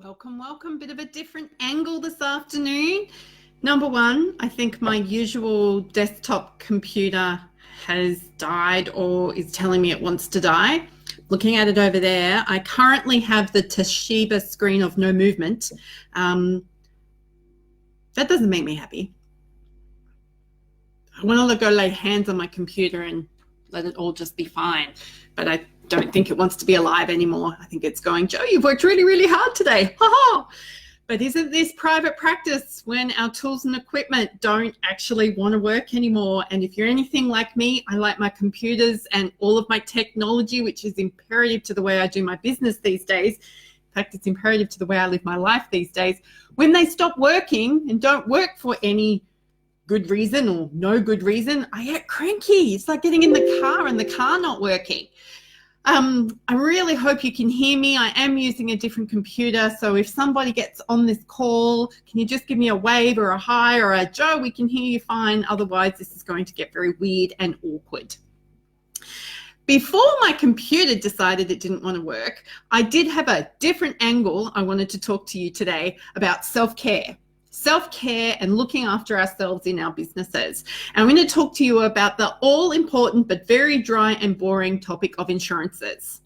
Welcome, welcome. Bit of a different angle this afternoon. Number one, I think my usual desktop computer has died or is telling me it wants to die. Looking at it over there, I currently have the Toshiba screen of no movement. That doesn't make me happy. I want to go lay hands on my computer and let it all just be fine. But I don't think it wants to be alive anymore. I think it's going, Jo, you've worked really, really hard today. Ha-ha. But isn't this private practice when our tools and equipment don't actually want to work anymore? And if you're anything like me, I like my computers and all of my technology, which is imperative to the way I do my business these days. In fact, it's imperative to the way I live my life these days. When they stop working and don't work for any good reason or no good reason, I get cranky. It's like getting in the car and the car not working. I really hope you can hear me. I am using a different computer, so if somebody gets on this call, can you just give me a wave or a hi or a Jo, we can hear you fine. Otherwise, this is going to get very weird and awkward. Before my computer decided it didn't want to work, I did have a different angle I wanted to talk to you today about self-care. Self-care and looking after ourselves in our businesses. And I'm going to talk to you about the all-important but very dry and boring topic of insurances.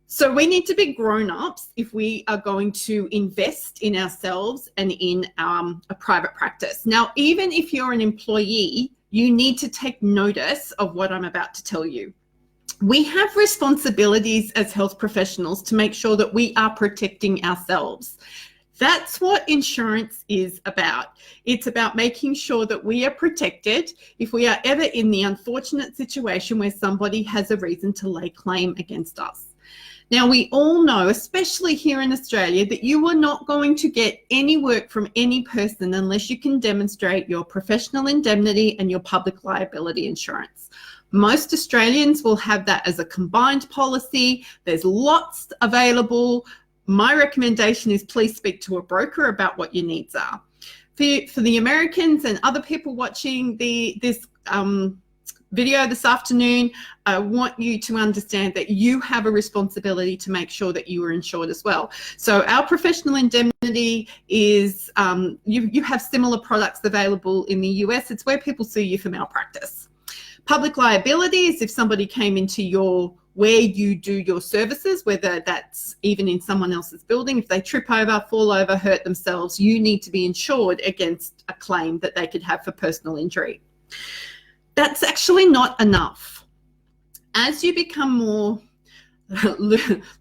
So we need to be grown-ups if we are going to invest in ourselves and in a private practice. Now, even if you're an employee, you need to take notice of what I'm about to tell you. We have responsibilities as health professionals to make sure that we are protecting ourselves. That's what insurance is about. It's about making sure that we are protected if we are ever in the unfortunate situation where somebody has a reason to lay claim against us. Now, we all know, especially here in Australia, that you are not going to get any work from any person unless you can demonstrate your professional indemnity and your public liability insurance. Most Australians will have that as a combined policy. There's lots available. My recommendation is please speak to a broker about what your needs are. For the Americans and other people watching this video this afternoon, I want you to understand that you have a responsibility to make sure that you are insured as well. So our professional indemnity is, you have similar products available in the US. It's where people sue you for malpractice. Public liability is if somebody came into where you do your services, whether that's even in someone else's building, if they trip over, fall over, hurt themselves, you need to be insured against a claim that they could have for personal injury. That's actually not enough. As you become more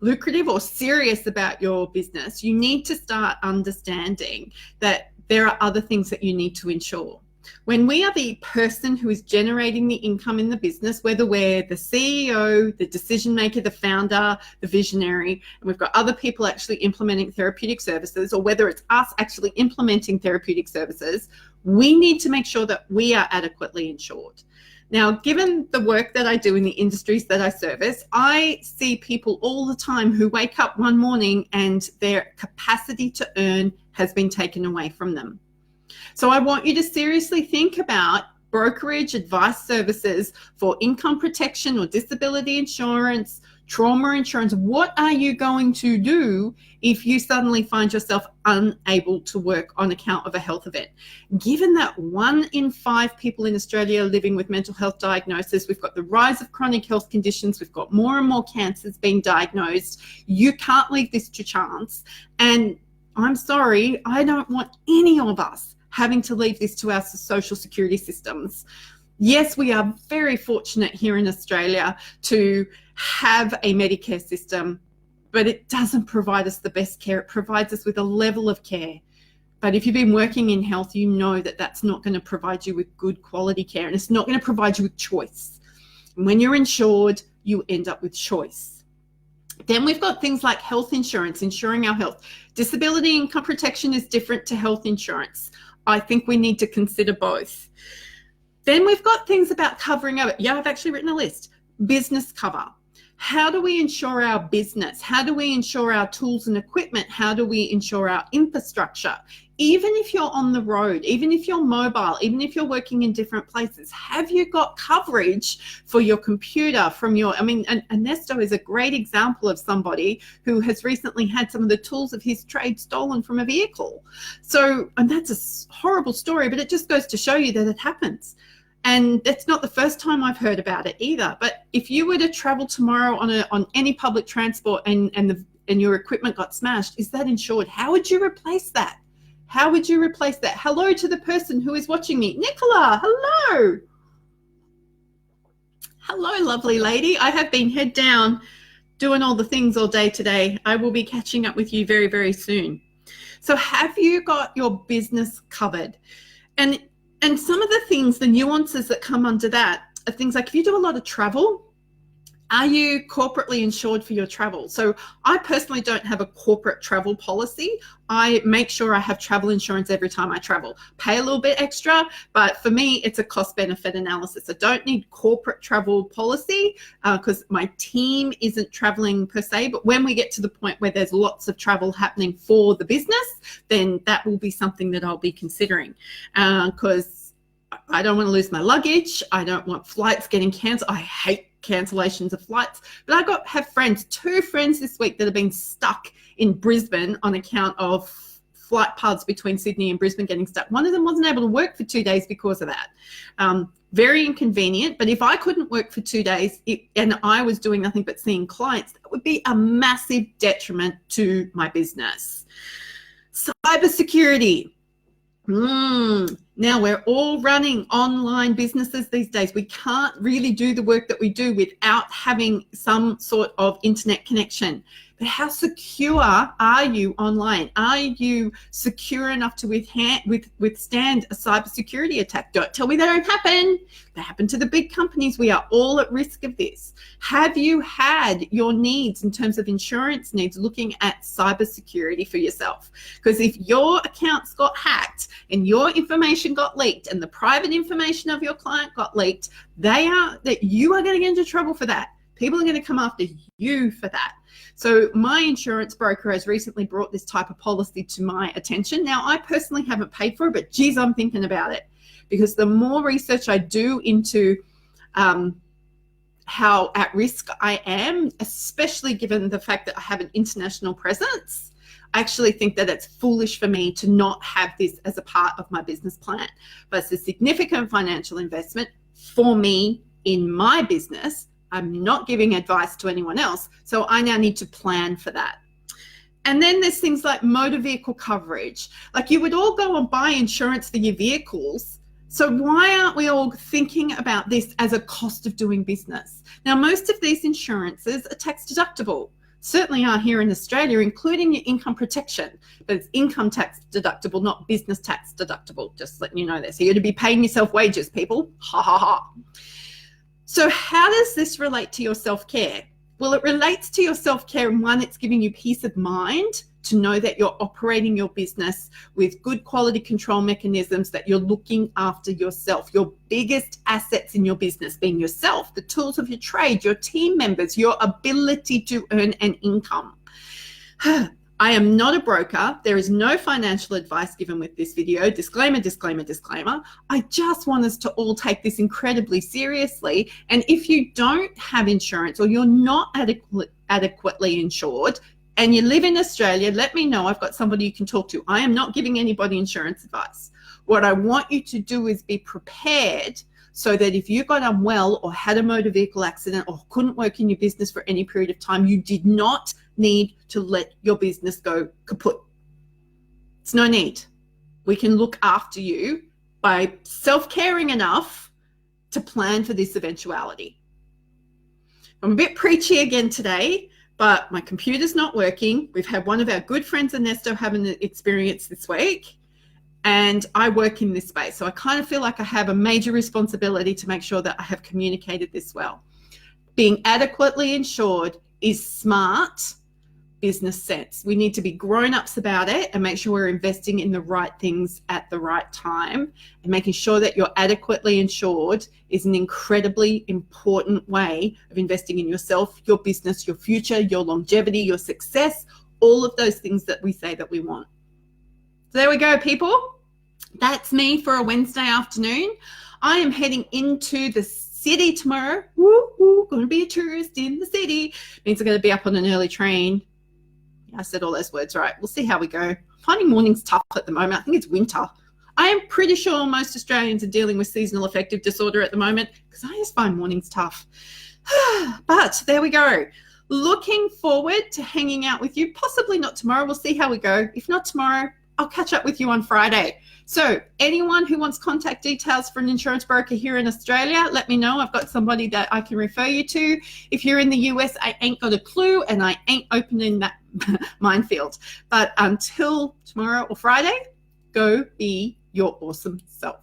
lucrative or serious about your business, you need to start understanding that there are other things that you need to insure. When we are the person who is generating the income in the business, whether we're the CEO, the decision maker, the founder, the visionary, and we've got other people actually implementing therapeutic services, or whether it's us actually implementing therapeutic services, we need to make sure that we are adequately insured. Now, given the work that I do in the industries that I service, I see people all the time who wake up one morning and their capacity to earn has been taken away from them. So I want you to seriously think about brokerage advice services for income protection or disability insurance, trauma insurance. What are you going to do if you suddenly find yourself unable to work on account of a health event? Given that 1 in 5 people in Australia are living with mental health diagnosis, we've got the rise of chronic health conditions, we've got more and more cancers being diagnosed. You can't leave this to chance. And I'm sorry, I don't want any of us having to leave this to our social security systems. Yes, we are very fortunate here in Australia to have a Medicare system, but it doesn't provide us the best care. It provides us with a level of care. But if you've been working in health, you know that that's not going to provide you with good quality care, and it's not going to provide you with choice. And when you're insured, you end up with choice. Then we've got things like health insurance, insuring our health. Disability income protection is different to health insurance. I think we need to consider both. Then we've got things about covering over. Yeah, I've actually written a list. Business cover. How do we insure our business? How do we insure our tools and equipment? How do we insure our infrastructure? even if you're on the road, even if you're mobile, even if you're working in different places, have you got coverage for your computer from your, and Ernesto is a great example of somebody who has recently had some of the tools of his trade stolen from a vehicle. So, and that's a horrible story, but it just goes to show you that it happens. And that's not the first time I've heard about it either. But if you were to travel tomorrow on any public transport and your equipment got smashed, is that insured? How would you replace that? How would you replace that? Hello to the person who is watching me. Nicola, hello. Hello, lovely lady. I have been head down doing all the things all day today. I will be catching up with you very, very soon. So have you got your business covered? And some of the things, the nuances that come under that are things like if you do a lot of travel, are you corporately insured for your travel? So I personally don't have a corporate travel policy. I make sure I have travel insurance every time I travel. Pay a little bit extra, but for me, it's a cost-benefit analysis. I don't need corporate travel policy because my team isn't traveling per se, but when we get to the point where there's lots of travel happening for the business, then that will be something that I'll be considering because I don't want to lose my luggage. I don't want flights getting canceled. I hate cancellations of flights, but I have two friends this week that have been stuck in Brisbane on account of flight paths between Sydney and Brisbane getting stuck. One of them wasn't able to work for 2 days because of that. Very inconvenient, but if I couldn't work for 2 days and I was doing nothing but seeing clients, that would be a massive detriment to my business. Cybersecurity. Now we're all running online businesses these days. We can't really do the work that we do without having some sort of internet connection. But how secure are you online? Are you secure enough to withstand a cybersecurity attack? Don't tell me they don't happen. They happen to the big companies. We are all at risk of this. Have you had your needs in terms of insurance needs looking at cybersecurity for yourself? Because if your accounts got hacked and your information got leaked and the private information of your client got leaked, you are going to get into trouble for that. People are going to come after you for that. So my insurance broker has recently brought this type of policy to my attention. Now, I personally haven't paid for it, but geez, I'm thinking about it because the more research I do into how at risk I am, especially given the fact that I have an international presence, I actually think that it's foolish for me to not have this as a part of my business plan. But it's a significant financial investment for me in my business. I'm not giving advice to anyone else, so I now need to plan for that. And then there's things like motor vehicle coverage. Like you would all go and buy insurance for your vehicles, so why aren't we all thinking about this as a cost of doing business? Now, most of these insurances are tax deductible. Certainly are here in Australia, including your income protection, but it's income tax deductible, not business tax deductible, just letting you know that. So you're to be paying yourself wages, people. Ha, ha, ha. So how does this relate to your self-care? Well, it relates to your self-care, and one, it's giving you peace of mind to know that you're operating your business with good quality control mechanisms, that you're looking after yourself. Your biggest assets in your business being yourself, the tools of your trade, your team members, your ability to earn an income. I am not a broker. There is no financial advice given with this video. Disclaimer, disclaimer, disclaimer. I just want us to all take this incredibly seriously. And if you don't have insurance or you're not adequately insured and you live in Australia, let me know. I've got somebody you can talk to. I am not giving anybody insurance advice. What I want you to do is be prepared so that if you got unwell or had a motor vehicle accident or couldn't work in your business for any period of time, you did not need to let your business go kaput. It's no need. We can look after you by self-caring enough to plan for this eventuality. I'm a bit preachy again today, but my computer's not working. We've had one of our good friends, Ernesto, having an experience this week, and I work in this space. So I kind of feel like I have a major responsibility to make sure that I have communicated this well. Being adequately insured is smart business sense. We need to be grown-ups about it and make sure we're investing in the right things at the right time, and making sure that you're adequately insured is an incredibly important way of investing in yourself, your business, your future, your longevity, your success, all of those things that we say that we want. there we go, people. That's me for a Wednesday afternoon. I am heading into the city tomorrow. Woo, woo, going to be a tourist in the city. Means I'm going to be up on an early train. Yeah, I said all those words right. We'll see how we go. Finding mornings tough at the moment. I think it's winter. I am pretty sure most Australians are dealing with seasonal affective disorder at the moment because I just find mornings tough. But there we go. Looking forward to hanging out with you. Possibly not tomorrow. We'll see how we go. If not tomorrow, I'll catch up with you on Friday. So anyone who wants contact details for an insurance broker here in Australia, let me know. I've got somebody that I can refer you to. If you're in the US, I ain't got a clue and I ain't opening that minefield. But until tomorrow or Friday, go be your awesome self.